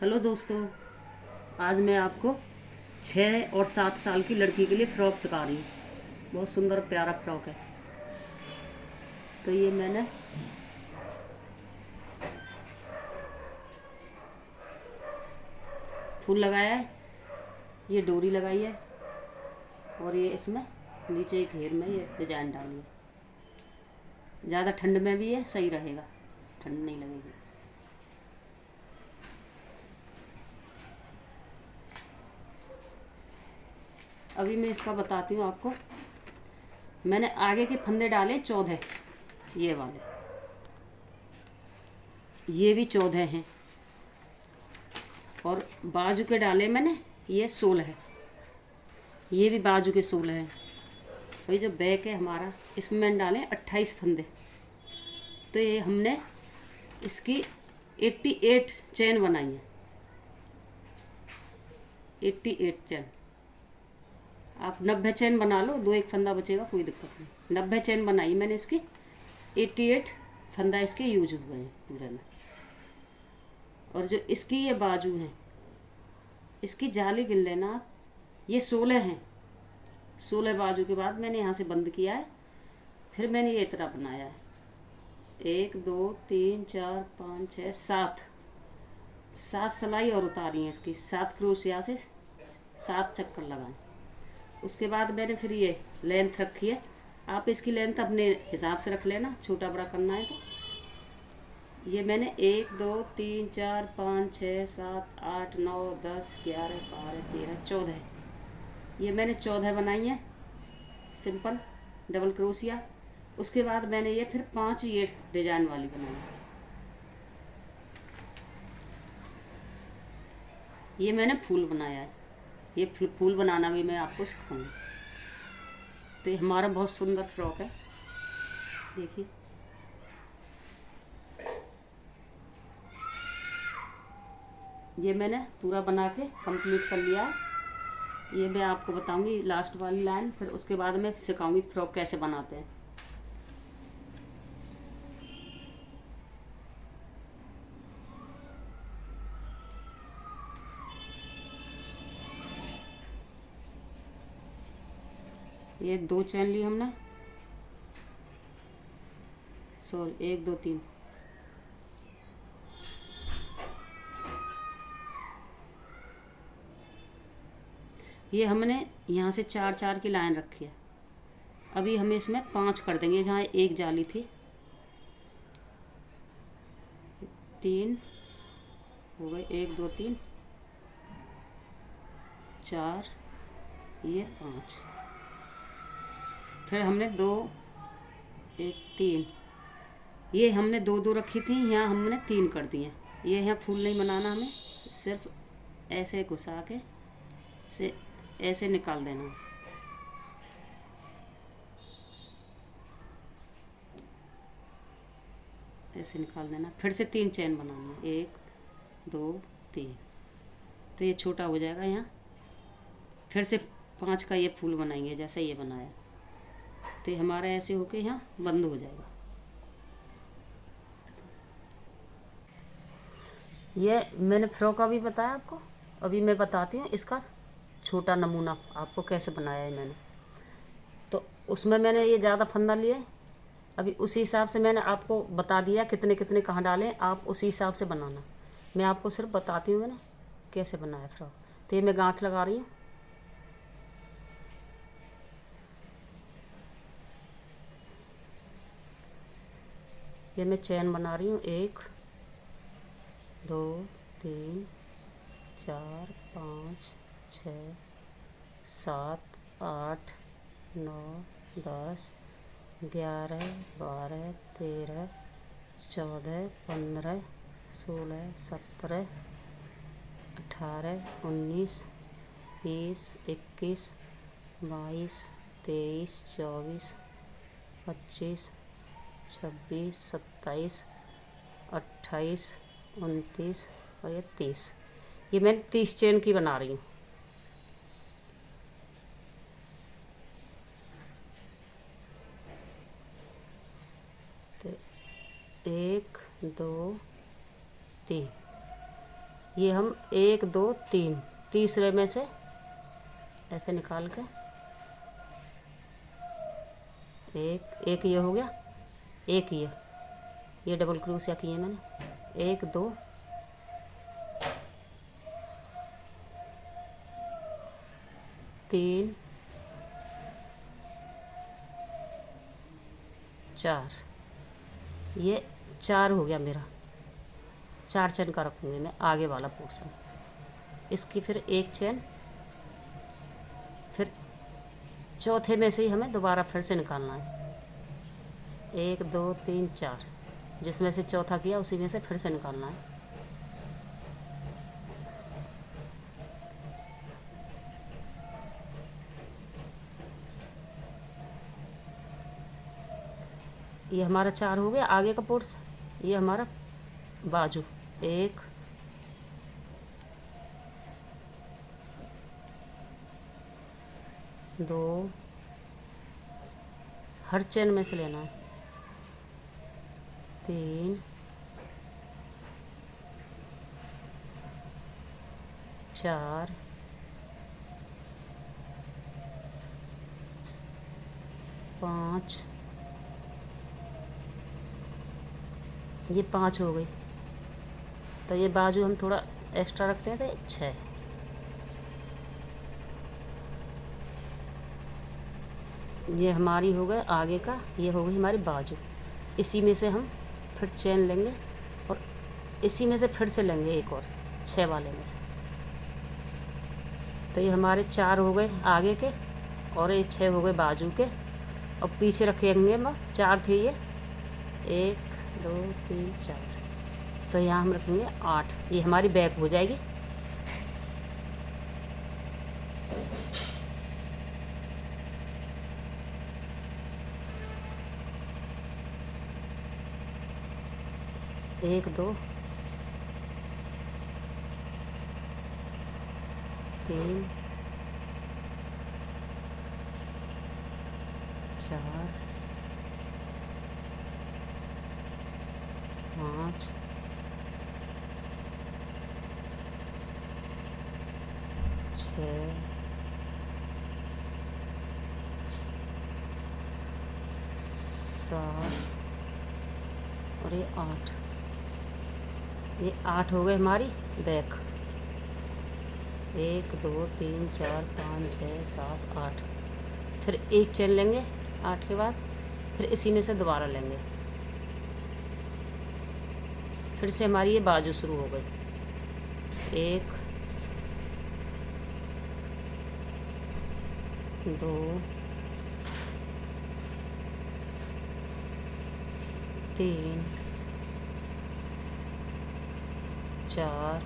Hello दोस्तों, आज मैं आपको 6 और 7 साल की लड़की के लिए फ़्रॉक सिखा रही हूँ। बहुत सुंदर प्यारा फ़्रॉक है। तो ये मैंने फूल लगाया है, ये डोरी लगाई है और ये इसमें नीचे घेर में ये डिजाइन डाली है। ज़्यादा ठंड में भी ये सही रहेगा, ठंड नहीं लगेगी। अभी मैं इसका बताती हूँ आपको। मैंने आगे के फंदे डाले 14, ये वाले, ये भी 14 हैं, और बाजू के डाले मैंने ये 16 है, ये भी बाजू के 16 हैं। वही जो बैक है हमारा, इसमें मैंने डाले 28 फंदे। तो ये हमने इसकी 88 चैन बनाई है। 88 चैन, आप 90 चैन बना लो, दो एक फंदा बचेगा, कोई दिक्कत नहीं। 90 चैन बनाई मैंने इसकी, 88 फंदा इसके यूज हुए हैं पूरे में। और जो इसकी ये बाजू है, इसकी जाली गिन लेना आप, ये 16 हैं। 16 बाजू के बाद मैंने यहाँ से बंद किया है, फिर मैंने ये इतना बनाया है। 1 2 3 4 5 6 7 सिलाई और उतारी है इसकी, 7 क्रोशिया से 7 चक्कर लगाए। उसके बाद मैंने फिर ये लेंथ रखी है। आप इसकी लेंथ अपने हिसाब से रख लेना, छोटा बड़ा करना है तो। ये मैंने 1 2 3 4 5 6 7 8 9 10 11 12 13 14, ये मैंने 14 बनाई हैं सिंपल डबल क्रोशिया। उसके बाद मैंने ये फिर 5 ये डिजाइन वाली बनाई। ये मैंने फूल बनाया है, ये फूल बनाना भी मैं आपको सिखाऊंगी। तो ये हमारा बहुत सुंदर फ्रॉक है, देखिए। ये मैंने पूरा बना के कंप्लीट कर लिया है। ये मैं आपको बताऊंगी लास्ट वाली लाइन, फिर उसके बाद मैं सिखाऊंगी फ्रॉक कैसे बनाते हैं। ये 2 चैन ली हमने, सॉरी 1 2 3, ये हमने यहाँ से 4 4 की लाइन रखी है। अभी हमें इसमें 5 कर देंगे, जहाँ एक जाली थी। 3 हो गए, 1 2 3 4, ये 5। फिर हमने 2 1 3, ये हमने 2 2 रखी थी, यहाँ हमने 3 कर दिए। ये यहाँ फूल नहीं बनाना हमें, सिर्फ ऐसे घुसा के से ऐसे निकाल देना। ऐसे निकाल देना, फिर से 3 चैन बनाना, 1 2 3। तो ये छोटा हो जाएगा यहाँ। फिर से 5 का ये फूल बनाएंगे जैसे ये बनाया। तो ये हमारा ऐसे होके यहाँ बंद हो जाएगा। ये मैंने फ्रॉक का भी बताया आपको। अभी मैं बताती हूँ इसका छोटा नमूना आपको कैसे बनाया है मैंने। तो उसमें मैंने ये ज़्यादा फंदा लिए, अभी उसी हिसाब से मैंने आपको बता दिया कितने कितने कहाँ डालें, आप उसी हिसाब से बनाना। मैं आपको सिर्फ बताती हूँ मैंने कैसे बनाया फ्रॉक। तो ये मैं गांठ लगा रही हूँ। ये मैं चैन बना रही हूँ, 1 2 3 4 5 6 7 8 9 10 11 12 13 14 15 16 17 18 19 20 21 22 23 24 25 26 27 28 29 और ये 30। ये मैं 30 चेन की बना रही हूँ। तो 1 2 3, ये हम 1 2 3 तीसरे में से ऐसे निकाल के एक ये हो गया, एक ये डबल क्रोशिया किए मैंने, 1 2 3 4, ये 4 हो गया मेरा। 4 चेन का रखूँगी मैं आगे वाला पोर्शन। इसकी फिर एक चेन, फिर चौथे में से ही हमें दोबारा फिर से निकालना है। 1 2 3 4, जिसमें से चौथा किया उसी में से फिर से निकालना है। ये हमारा 4 हो गया आगे का पोर्शन। ये हमारा बाजू, 1 2, हर चेन में से लेना है, 3 4 5, ये 5 हो गई। तो ये बाजू हम थोड़ा एक्स्ट्रा रखते हैं तो 6। ये हमारी हो गए आगे का, ये हो गई हमारी बाजू। इसी में से हम फिर चेन लेंगे और इसी में से फिर से लेंगे एक और 6 वाले में से। तो ये हमारे 4 हो गए आगे के और ये 6 हो गए बाजू के। और पीछे रखेंगे हम 4 थे ये, 1 2 3 4, तो यहाँ हम रखेंगे 8। ये हमारी बैक हो जाएगी। एक 2 3 4 5 6 7 और ये 8। ये 8 हो गए हमारी बैक। 1 2 3 4 5 6 7 8। फिर एक चेन लेंगे 8 के बाद, फिर इसी में से दोबारा लेंगे। फिर से हमारी ये बाजू शुरू हो गई। 1 2 3 4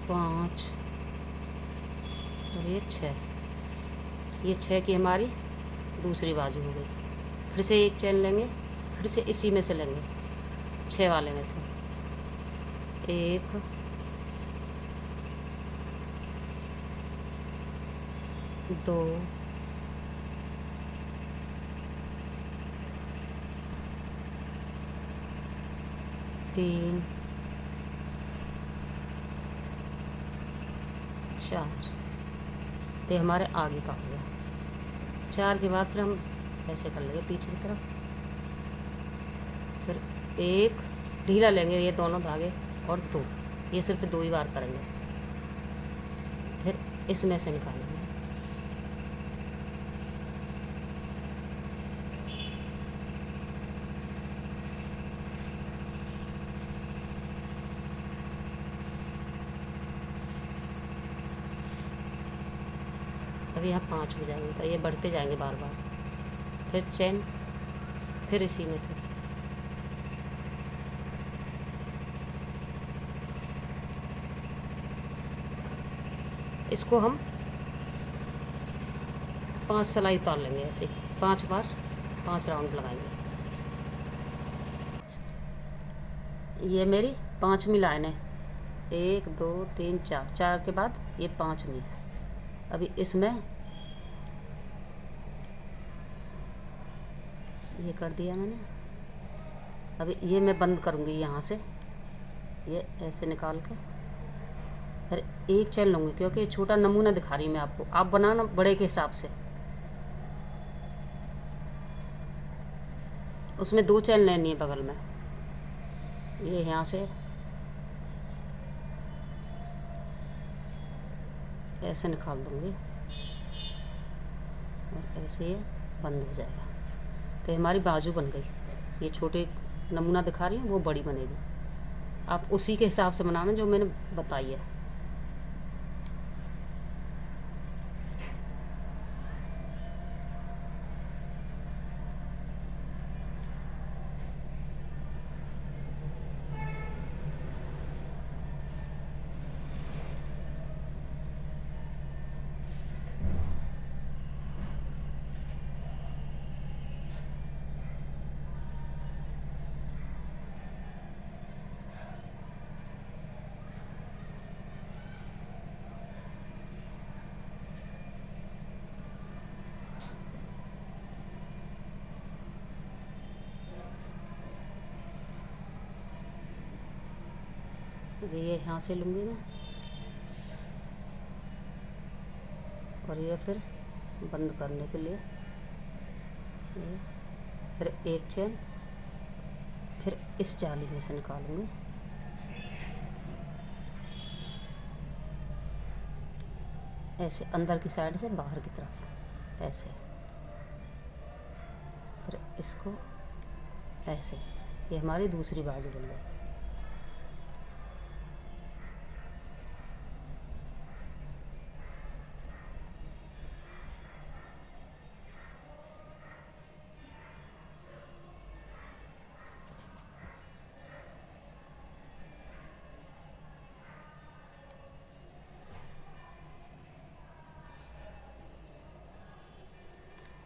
5 और ये 6। ये 6 की हमारी दूसरी बाजू हो गई। फिर से एक चेन लेंगे, फिर से इसी में से लेंगे 6 वाले में से। 1 2 3 4। तो हमारे आगे का हो गया। 4 के बाद फिर हम ऐसे कर लेंगे पीछे की तरफ। फिर एक ढीला लेंगे ये दोनों धागे और 2, ये सिर्फ 2 ही बार करेंगे। फिर इसमें से निकालेंगे। अब यहाँ 5 हो जाएंगे। तो ये बढ़ते जाएंगे बार बार। फिर चेन, फिर इसी में से इसको हम 5 सिलाई उतार लेंगे। ऐसे 5 बार 5 राउंड लगाएंगे। ये मेरी 5वीं लाइन है। 1 2 3 4, 4 के बाद ये 5वीं। अभी इसमें ये कर दिया मैंने। अभी ये मैं बंद करूँगी यहाँ से, ये ऐसे निकाल के फिर एक चैन लूँगी, क्योंकि छोटा नमूना दिखा रही मैं आपको, आप बनाना बड़े के हिसाब से। उसमें 2 चैन लेनी है बगल में, ये यहाँ से ऐसे निकाल दूँगी और ऐसे ये बंद हो जाएगा। तो हमारी बाजू बन गई। ये छोटे नमूना दिखा रही हूँ, वो बड़ी बनेगी। आप उसी के हिसाब से बनाना जो मैंने बताई है। ये यहाँ से लूँगी मैं और ये फिर बंद करने के लिए ये फिर एक चैन, फिर इस जाली में से निकालूंगी, ऐसे अंदर की साइड से बाहर की तरफ ऐसे, फिर इसको ऐसे, ये हमारी दूसरी बाजू बन गई।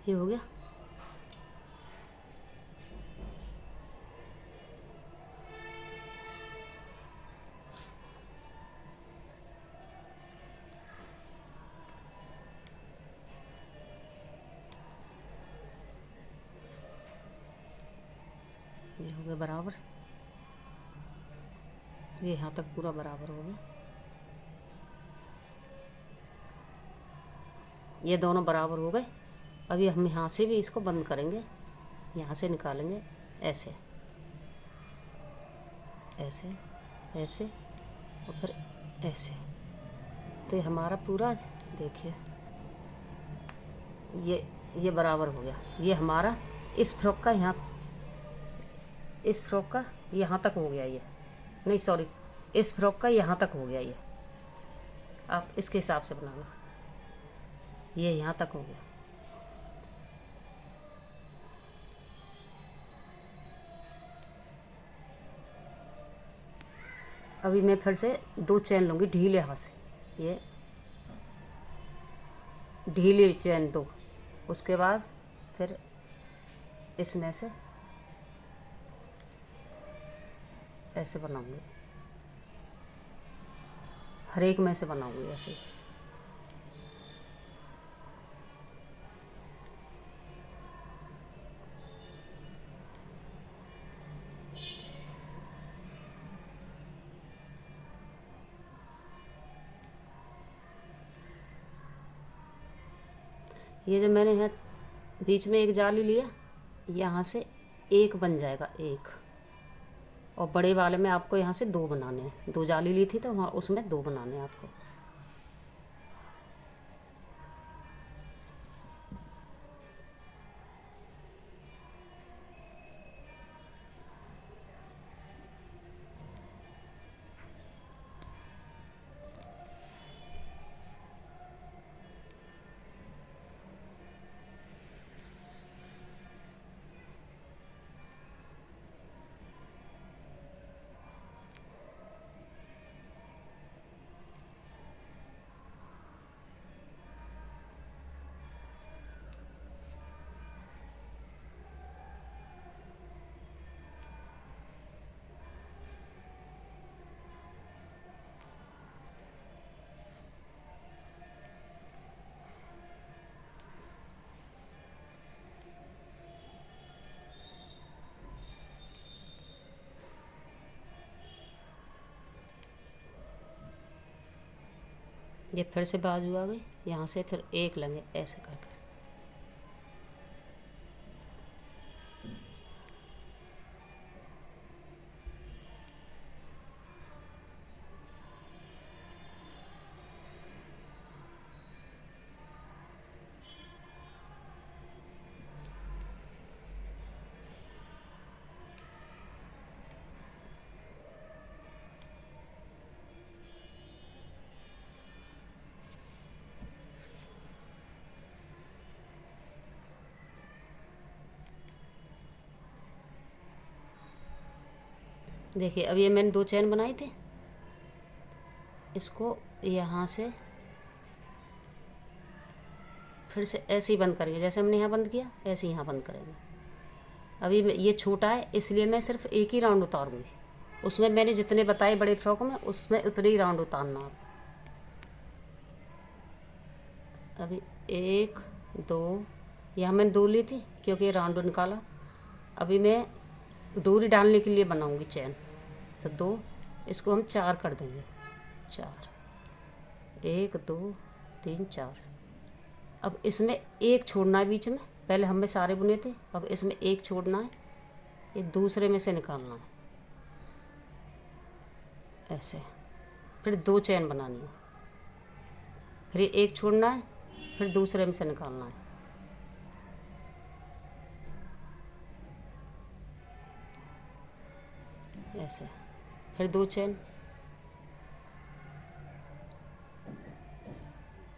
ये हो गया। ये हो गया बराबर, ये यहाँ तक पूरा बराबर हो गया। ये दोनों बराबर हो गए। अभी हम यहाँ से भी इसको बंद करेंगे, यहाँ से निकालेंगे ऐसे ऐसे ऐसे और फिर ऐसे। तो हमारा पूरा देखिए ये बराबर हो गया। ये हमारा इस फ्रॉक का यहाँ, इस फ्रॉक का यहाँ तक हो गया, ये नहीं सॉरी, इस फ्रॉक का यहाँ तक हो गया। ये आप इसके हिसाब से बनाना, ये यहाँ तक हो गया। अभी मैं फिर से 2 चैन लूँगी ढीले हाथ से, ये ढीली चैन 2, उसके बाद फिर इसमें से ऐसे बनाऊंगी, हर एक में से बनाऊंगी ऐसे। ये जो मैंने यहाँ बीच में एक जाली लिया, यहाँ से एक बन जाएगा एक, और बड़े वाले में आपको यहाँ से 2 बनाने हैं। 2 जाली ली थी तो वहाँ उसमें 2 बनाने हैं आपको। ये फिर से बाजू आ गई, यहाँ से फिर एक लेंगे ऐसे करके। देखिए अब ये मैंने 2 चैन बनाई थी, इसको यहाँ से फिर से ऐसे ही बंद करेंगे, जैसे हमने यहाँ बंद किया ऐसे ही यहाँ बंद करेंगे। अभी ये छोटा है इसलिए मैं सिर्फ एक ही राउंड उतारूँगी, उसमें मैंने जितने बताए बड़े फ्रॉक में उसमें उतने ही राउंड उतारना आप। अभी 1 2, यहाँ मैंने 2 ली थी क्योंकि ये राउंड निकाला। अभी मैं डोरी डालने के लिए बनाऊँगी चैन, तो 2, इसको हम 4 कर देंगे। 4, 1 2 3 4। अब इसमें एक छोड़ना है बीच में, पहले हम में सारे बुने थे, अब इसमें एक छोड़ना है, ये दूसरे में से निकालना है ऐसे। फिर 2 चैन बनानी है, फिर ये एक छोड़ना है, फिर दूसरे में से निकालना है ऐसे। फिर 2 चैन,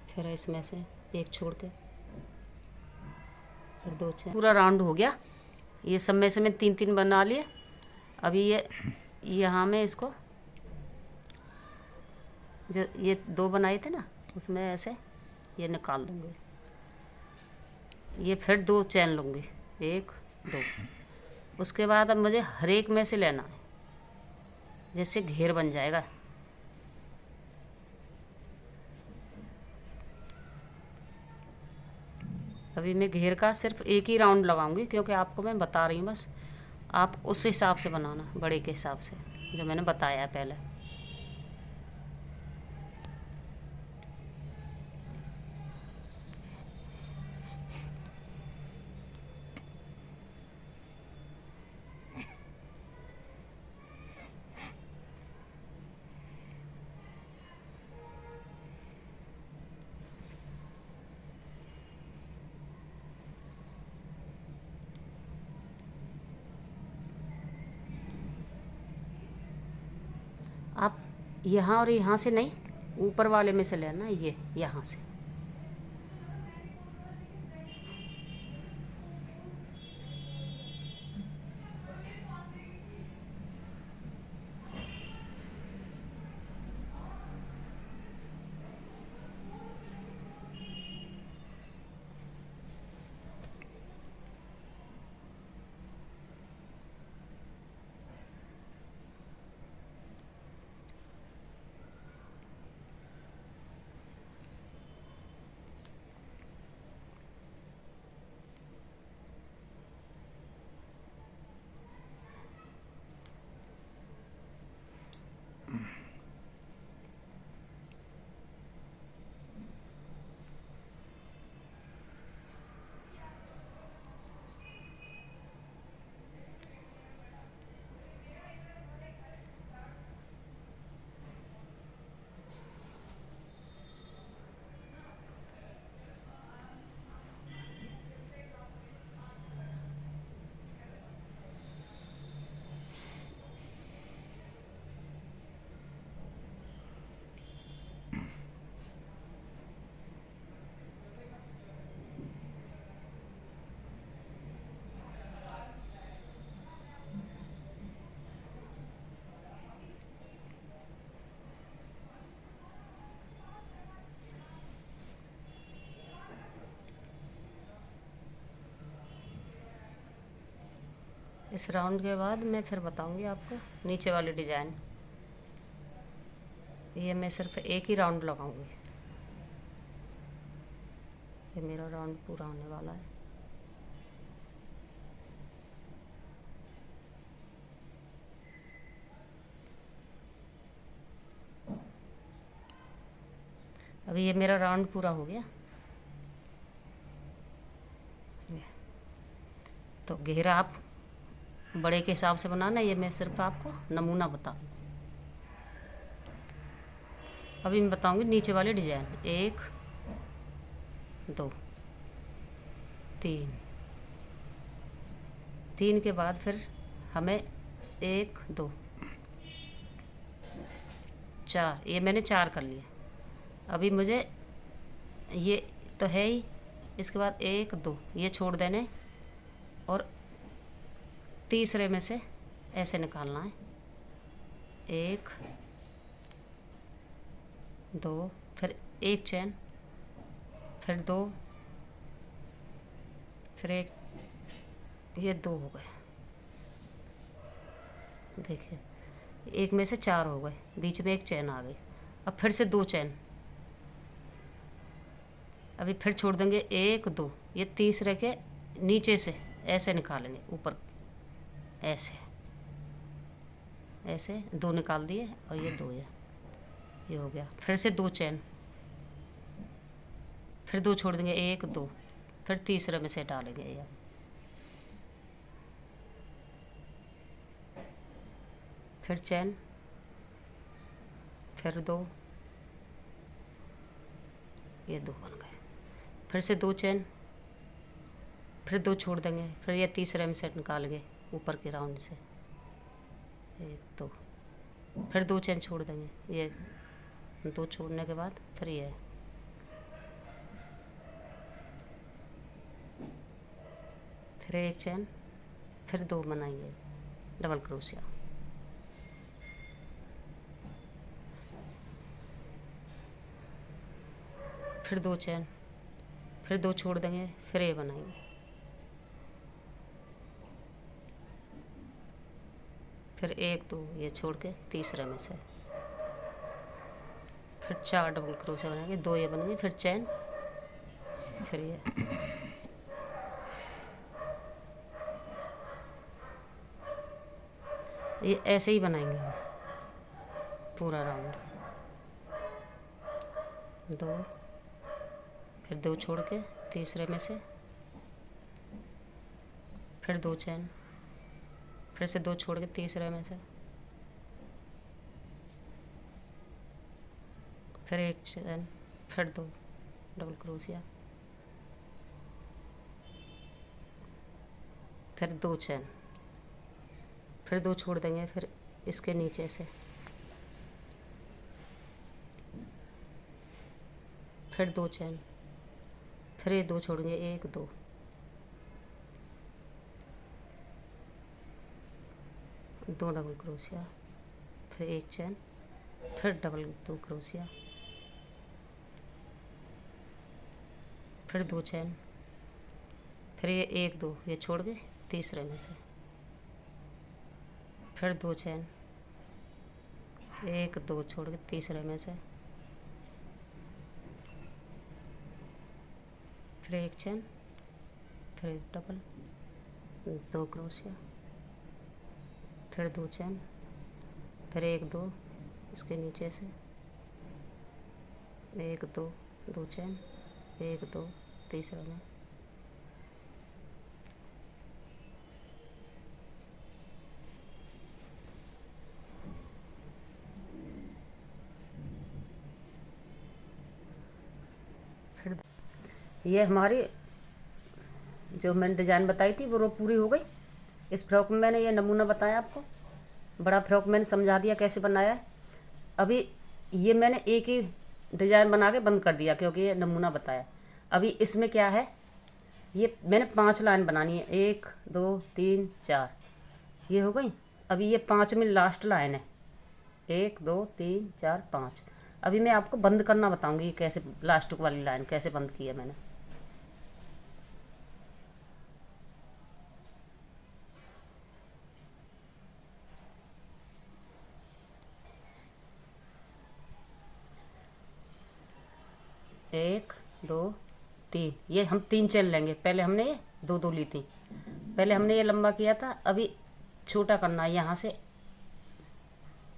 फिर इसमें से एक छोड़ के फिर 2 चैन। पूरा राउंड हो गया। ये सब में से मैं 3 बना लिए। अभी ये यहाँ में इसको जो ये 2 बनाए थे ना उसमें ऐसे ये निकाल दूँगी। ये फिर 2 चैन लूँगी, 1 2। उसके बाद अब मुझे हर एक में से लेना है, जैसे घेर बन जाएगा। अभी मैं घेर का सिर्फ एक ही राउंड लगाऊंगी क्योंकि आपको मैं बता रही हूँ, बस आप उस हिसाब से बनाना, बड़े के हिसाब से जो मैंने बताया है पहले। आप यहाँ और यहाँ से नहीं, ऊपर वाले में से लेना, ये यहाँ से। इस राउंड के बाद मैं फिर बताऊंगी आपको नीचे वाली डिज़ाइन। ये मैं सिर्फ एक ही राउंड लगाऊंगी, ये मेरा राउंड पूरा होने वाला है। अब अभी ये मेरा राउंड पूरा हो गया। तो घेरा आप बड़े के हिसाब से बनाना, ये मैं सिर्फ आपको नमूना बता। अभी मैं बताऊंगी नीचे वाले डिजाइन। 1 2 3, 3 के बाद फिर हमें 1 2 4, ये मैंने 4 कर लिया। अभी मुझे ये तो है ही, इसके बाद 1 2 ये छोड़ देने और तीसरे में से ऐसे निकालना है। 1 2, फिर 1 चैन, फिर 2, फिर 1, ये 2 हो गए। देखिए एक में से 4 हो गए, बीच में 1 चैन आ गई। अब फिर से 2 चैन, अभी फिर छोड़ देंगे 1 2, ये तीसरे के नीचे से ऐसे निकालेंगे ऊपर, ऐसे ऐसे 2 निकाल दिए और ये 2 है, ये हो गया। फिर से 2 चैन, फिर 2 छोड़ देंगे 1 2, फिर तीसरे में से डालेंगे ये, फिर चैन, फिर 2, ये 2 बन गए। फिर से 2 चैन, फिर 2 छोड़ देंगे, फिर ये तीसरे में से निकालेंगे ऊपर के राउंड से, 1 2, फिर 2 चैन छोड़ देंगे, ये 2 छोड़ने के बाद फिर ये, फिर 1 चैन, फिर 2 बनाएंगे डबल क्रोशिया, फिर 2 चैन, फिर 2 छोड़ देंगे, फिर ये बनाएंगे, फिर 1 2 ये छोड़ के तीसरे में से, फिर 4 डबल क्रोशिया बनाएंगे, 2 ये बनेंगे, फिर चैन, फिर ये ऐसे ही बनाएंगे हम पूरा राउंड। 2, फिर 2 छोड़ के तीसरे में से, फिर 2 चैन, फिर से 2 छोड़ के तीसरे में से, फिर 1 चैन, फिर 2 डबल क्रोशिया, फिर 2 चैन, फिर 2 छोड़ देंगे, फिर इसके नीचे से, फिर 2 चैन, फिर ये 2 छोड़ेंगे, 1 2, दो डबल क्रोशिया, फिर 1 चैन, फिर डबल 2 क्रोशिया, फिर 2 चैन, फिर ये 1 2 ये छोड़ के तीसरे में से, फिर 2 चैन, 1 2 छोड़ के तीसरे में से, फिर 1 चैन, फिर 1 डबल 2 क्रोशिया, फिर 2 चैन, फिर 1 2 इसके नीचे से, 1 2 2 चैन, 1 2 तीसरे में, फिर ये हमारी जो मैंने डिज़ाइन बताई थी वो पूरी हो गई। इस फ्रॉक में मैंने ये नमूना बताया आपको, बड़ा फ्रॉक मैंने समझा दिया कैसे बनाया है। अभी ये मैंने एक ही डिज़ाइन बना के बंद कर दिया क्योंकि ये नमूना बताया। अभी इसमें क्या है, ये मैंने 5 लाइन बनानी है, 1 2 3 4 ये हो गई। अभी ये 5वीं लास्ट लाइन है, 1 2 3 4 5। अभी मैं आपको बंद करना बताऊंगी कैसे, लास्ट वाली लाइन कैसे बंद की है मैंने। एक 2 3, ये हम 3 चैन लेंगे। पहले हमने ये 2 2 ली थी, पहले हमने ये लंबा किया था, अभी छोटा करना है। यहाँ से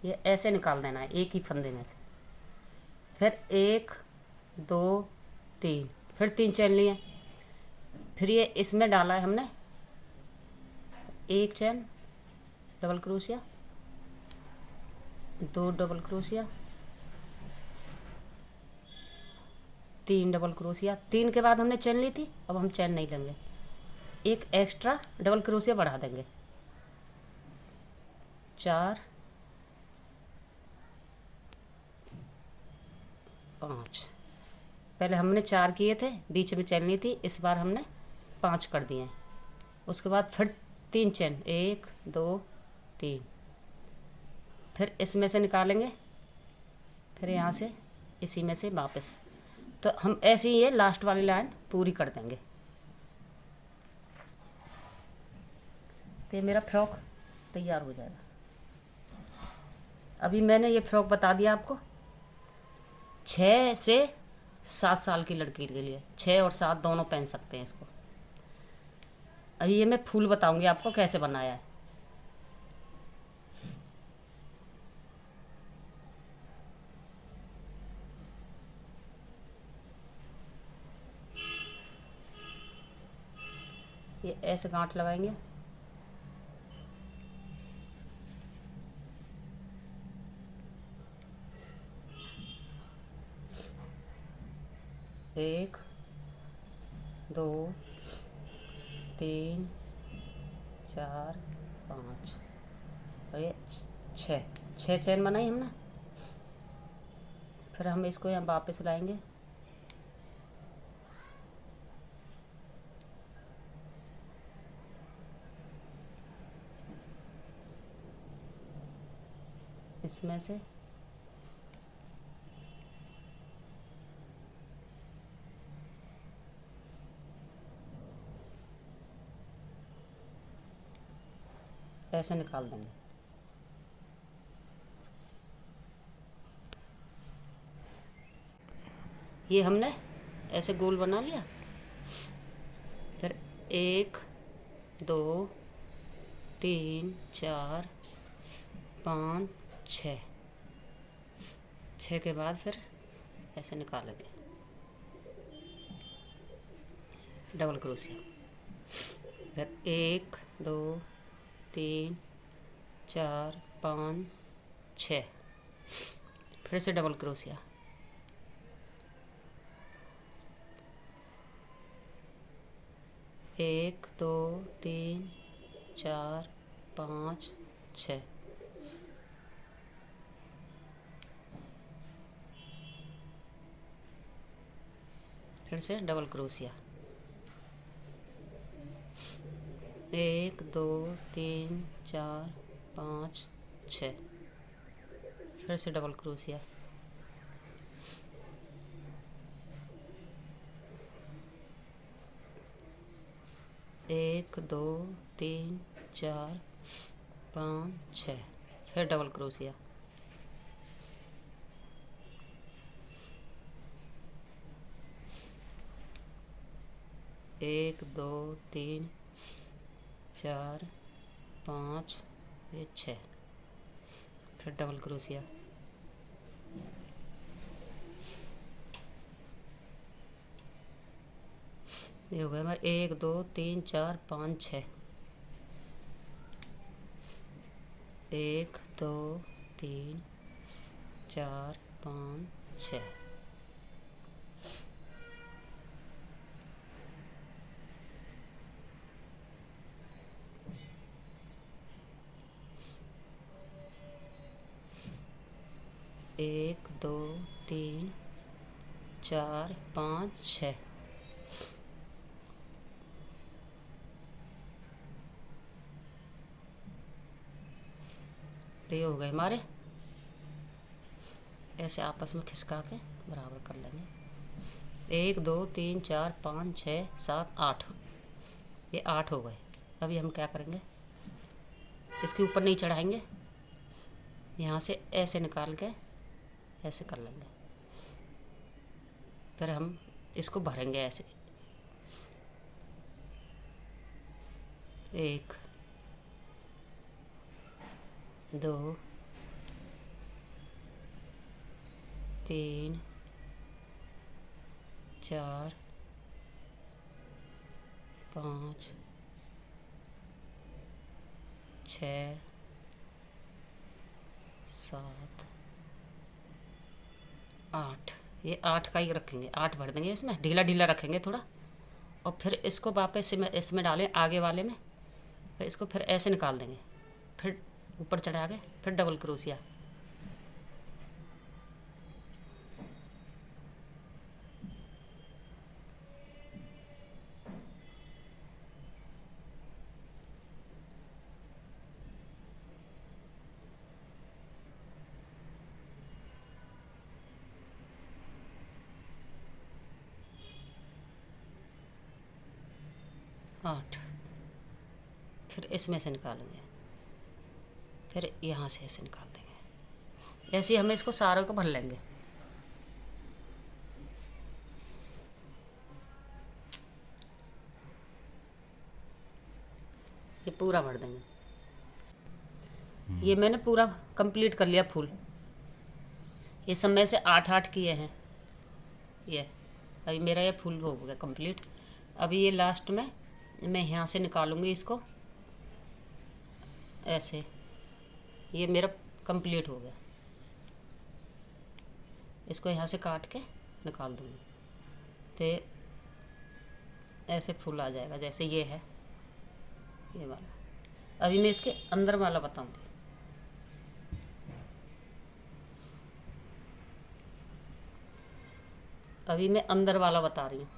ये ऐसे निकाल देना है एक ही फंदे में से, फिर 1 दो, तीन, फिर 3 चैन लिए। फिर ये इसमें डाला है हमने 1 chain double crochet, 2 double crochet, 3 double crochet. 3 के बाद हमने चैन ली थी, अब हम चैन नहीं लेंगे, एक एक्स्ट्रा डबल क्रोशिया बढ़ा देंगे, 4, 5। पहले हमने 4 किए थे, बीच में चैन ली थी, इस बार हमने 5 कर दिए हैं। उसके बाद फिर 3 चैन, 1 2 3, फिर इसमें से निकालेंगे, फिर यहाँ से इसी में से वापस। तो हम ऐसे ही ये लास्ट वाली लाइन पूरी कर देंगे। तो ये मेरा फ्रॉक तैयार हो जाएगा। अभी मैंने ये फ्रॉक बता दिया आपको 6 से 7 साल की लड़की के लिए, 6 और 7 दोनों पहन सकते हैं इसको। अभी ये मैं फूल बताऊंगी आपको कैसे बनाया है। ये ऐसे गांठ लगाएंगे, एक, 2, 3, 4, 5 और ये 6 चैन बनाई हमने। फिर हम इसको यहाँ वापस लाएंगे, इसमें से ऐसे निकाल देंगे। ये हमने ऐसे गोल बना लिया। फिर 1 2 3 4 5 6, 6 के बाद फिर ऐसे निकालेंगे डबल क्रोशिया। फिर 1 2 3 4 5 6, फिर से डबल क्रोशिया। 1 2 3 4 5 6, फिर से डबल क्रोशिया। 1 2 3 4 5 6, फिर से डबल क्रोशिया। 1 2 3 4 5 6, फिर डबल क्रोशिया। 1 2 3 4 5 6, फिर डबल क्रोशिया। 1 2 3 4 5 6, 1 2 3 4 5 6, 1 2 3 4 5 6, तो ये हो गए हमारे। ऐसे आपस में खिसका के बराबर कर लेंगे। 1 2 3 4 5 6 7 8, ये 8 हो गए। अभी हम क्या करेंगे, इसके ऊपर नहीं चढ़ाएंगे, यहाँ से ऐसे निकाल के ऐसे कर लेंगे। फिर हम इसको भरेंगे ऐसे, 1 2 3 4 5 6 7 8। ये 8 का ही रखेंगे, 8 भर देंगे इसमें, ढीला ढीला रखेंगे थोड़ा। और फिर इसको वापस इसमें डालें आगे वाले में, फिर इसको फिर ऐसे निकाल देंगे, फिर ऊपर चढ़ा के फिर डबल क्रोशिया। आठ। फिर इसमें से निकालेंगे, फिर यहाँ से ऐसे निकाल देंगे। ऐसे ही हमें इसको सारों को भर लेंगे। ये पूरा भर देंगे। ये मैंने पूरा कंप्लीट कर लिया फूल। ये सब में से 8-8 किए हैं। ये अभी मेरा ये फूल हो गया कंप्लीट। अभी ये लास्ट में मैं यहाँ से निकालूंगी इसको ऐसे। ये मेरा कंप्लीट हो गया। इसको यहाँ से काट के निकाल दूँगी तो ऐसे फूल आ जाएगा जैसे ये है, ये वाला। अभी मैं इसके अंदर वाला बताऊंगी। अभी मैं अंदर वाला बता रही हूँ।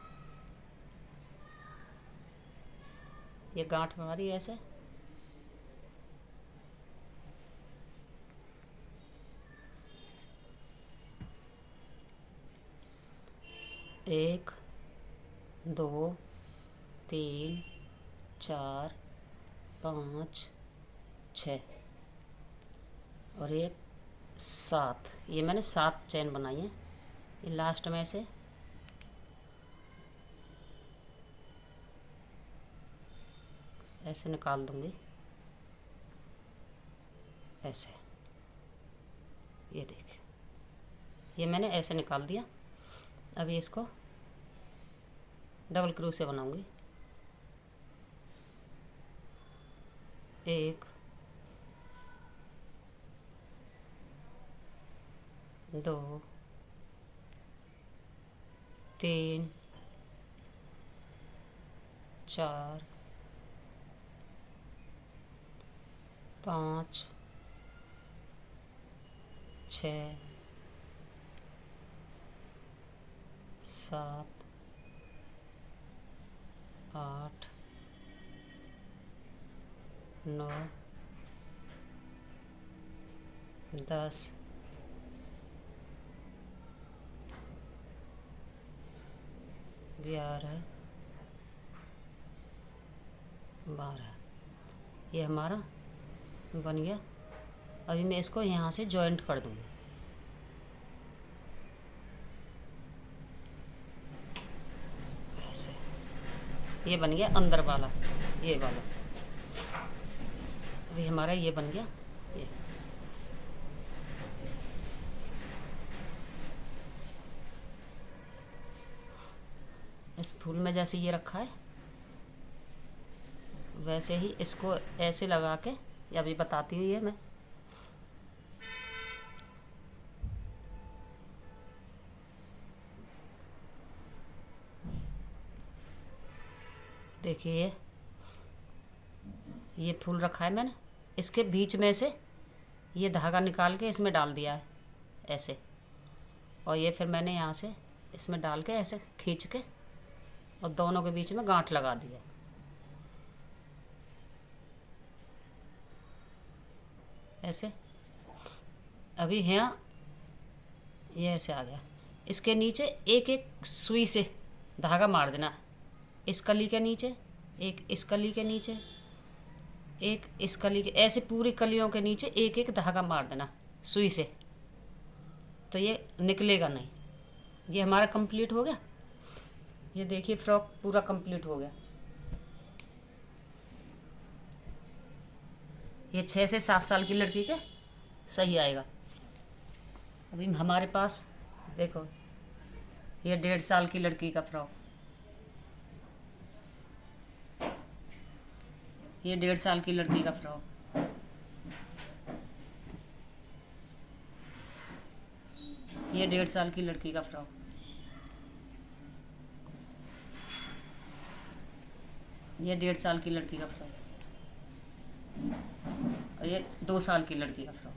ये गांठ हमारी ऐसे, एक 2 3 4 5 6 और एक 7। ये मैंने 7 चैन बनाई है। ये लास्ट में से ऐसे निकाल दूंगी, ऐसे। ये देखिए, ये मैंने ऐसे निकाल दिया। अभी इसको डबल क्रोशे बनाऊंगी। 1 2 3 4 5 6 7 8 9 10 11 12। ये हमारा बन गया। अभी मैं इसको यहाँ से जॉइंट कर दूँगी। ऐसे ये बन गया अंदर वाला, ये वाला। अभी हमारा ये बन गया। ये इस फूल में जैसे ये रखा है वैसे ही इसको ऐसे लगा के, अभी बताती हूँ ये मैं। देखिए ये फूल रखा है मैंने, इसके बीच में से ये धागा निकाल के इसमें डाल दिया है ऐसे। और ये फिर मैंने यहाँ से इसमें डाल के ऐसे खींच के और दोनों के बीच में गांठ लगा दिया। ऐसे अभी यहाँ ये ऐसे आ गया। इसके नीचे एक एक सुई से धागा मार देना। इस कली के नीचे एक, इस कली के नीचे एक, इस कली के, ऐसे पूरी कलियों के नीचे एक एक धागा मार देना सुई से, तो ये निकलेगा नहीं। ये हमारा कंप्लीट हो गया। ये देखिए फ्रॉक पूरा कंप्लीट हो गया। ये 6 से 7 साल की लड़की के सही आएगा। अभी हमारे पास देखो ये 1.5 साल की लड़की का फ्रॉक। ये 1.5 साल की लड़की का फ्रॉक। ये 1.5 साल की लड़की का फ्रॉक। ये 1.5 साल की लड़की का फ्रॉक। और ये 2 साल की लड़की का फ्रॉक।